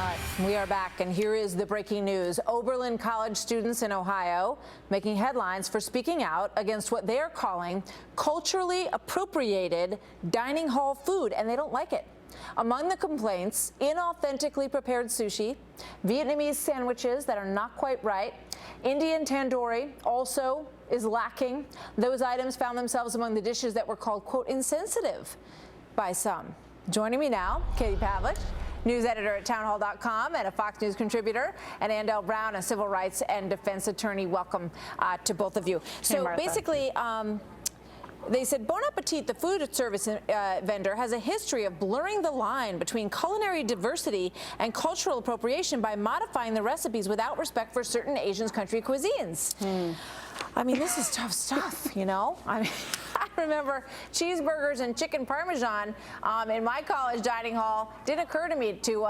right, we are back, and here is the breaking news. Oberlin College students in Ohio making headlines for speaking out against what they are calling culturally appropriated dining hall food, and they don't like it. Among the complaints, inauthentically prepared sushi, Vietnamese sandwiches that are not quite right, Indian tandoori also is lacking. Those items found themselves among the dishes that were called, quote, insensitive by some. Joining me now, Katie Pavlich, news editor at townhall.com and a Fox News contributor, and Andel Brown, a civil rights and defense attorney. Welcome to both of you. So basically, they said Bon Appetit, the food service vendor, has a history of blurring the line between culinary diversity and cultural appropriation by modifying the recipes without respect for certain Asian country cuisines. I mean, this is tough stuff, you know? I mean, I remember cheeseburgers and chicken parmesan in my college dining hall. Didn't occur to me to,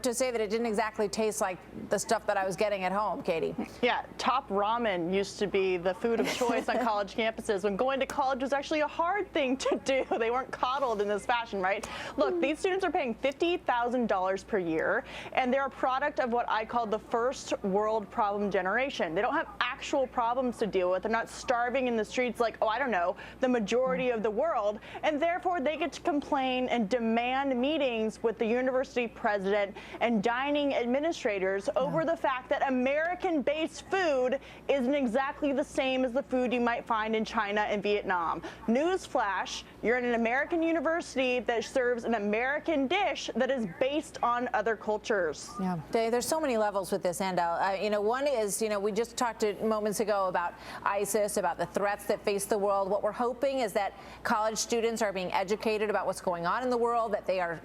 to say that it didn't exactly taste like the stuff that I was getting at home, Katie. Yeah, top ramen used to be the food of choice on college campuses when going to college was actually a hard thing to do. They weren't coddled in this fashion, right? Look, these students are paying $50,000 per year, and they're a product of what I call the first world problem generation. They don't have actual problems to deal with. They're not starving in the streets like, oh, I don't know, the majority of the world, and therefore they get to complain and demand meetings with the university president and dining administrators over the fact that American-based food isn't exactly the same as the food you might find in China and Vietnam. Newsflash, you're in an American university that serves an American dish that is based on other cultures. Yeah, there's so many levels with this, Andel. One is, we just talked moments ago about ISIS, about the threats that face the world. What we're hoping is that college students are being educated about what's going on in the world, that they are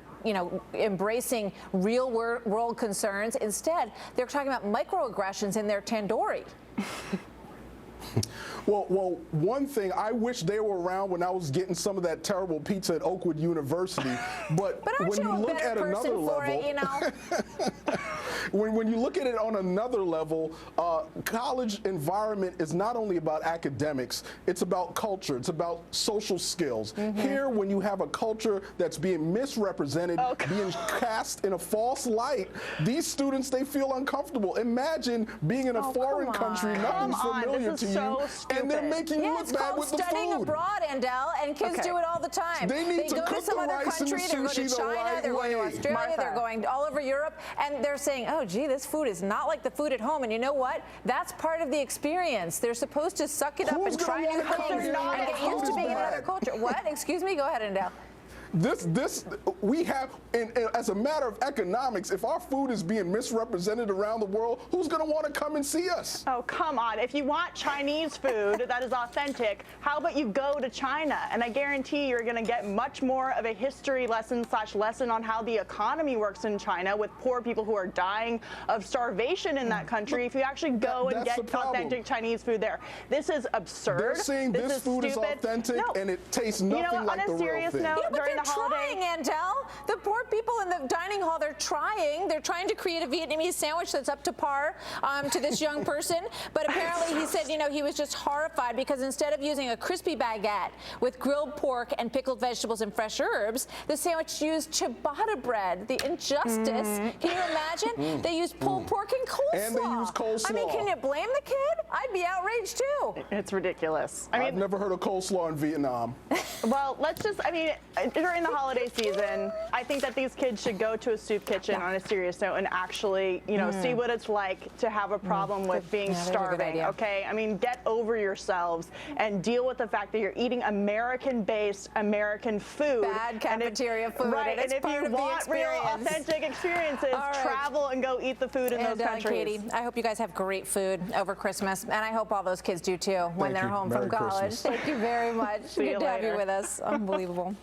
embracing real world concerns. Instead, they're talking about microaggressions in their tandoori. Well, one thing, I wish they were around when I was getting some of that terrible pizza at Oakwood University. But when you look at another level, when you look at it on another level, college environment is not only about academics, it's about culture, it's about social skills. Here, when you have a culture that's being misrepresented, being cast in a false light, these students, they feel uncomfortable. Imagine being in a foreign country, nothing's familiar to you, and they're making you look bad with the food. It's called studying abroad, Andel, and kids do it all the time. They go to some other country, they're going to China, they're going to Australia, they're going all over Europe, and they're saying, oh, gee, this food is not like the food at home. And you know what? That's part of the experience. They're supposed to suck it up and try new things and get used to being in another culture. What? Excuse me? Go ahead, Andel. We have, and as a matter of economics, if our food is being misrepresented around the world, who's going to want to come and see us? Oh, come on. If you want Chinese food that is authentic, how about you go to China? And I guarantee you're going to get much more of a history lesson on how the economy works in China with poor people who are dying of starvation in that country if you actually go and get authentic Chinese food there. This is absurd. They're saying this food is authentic and it tastes nothing like the real thing. They're trying, Andel. The poor people in the dining hall, they're trying. They're trying to create a Vietnamese sandwich that's up to par to this young person. But apparently he said, he was just horrified because instead of using a crispy baguette with grilled pork and pickled vegetables and fresh herbs, the sandwich used ciabatta bread. The injustice. Can you imagine? They used pulled pork and coleslaw. And they use coleslaw. I mean, can you blame the kid? I'd be outraged too. It's ridiculous. I've never heard of coleslaw in Vietnam. Well, during the holiday season, I think that these kids should go to a soup kitchen on a serious note and actually, see what it's like to have a problem with being starving, okay? I mean, get over yourselves and deal with the fact that you're eating American-based American food. Bad cafeteria food. Right, and if you want real authentic experiences, travel and go eat the food in those countries. Katie, I hope you guys have great food over Christmas, and I hope all those kids do too when they're home from college. Thank you very much. Good to have you with us. Unbelievable.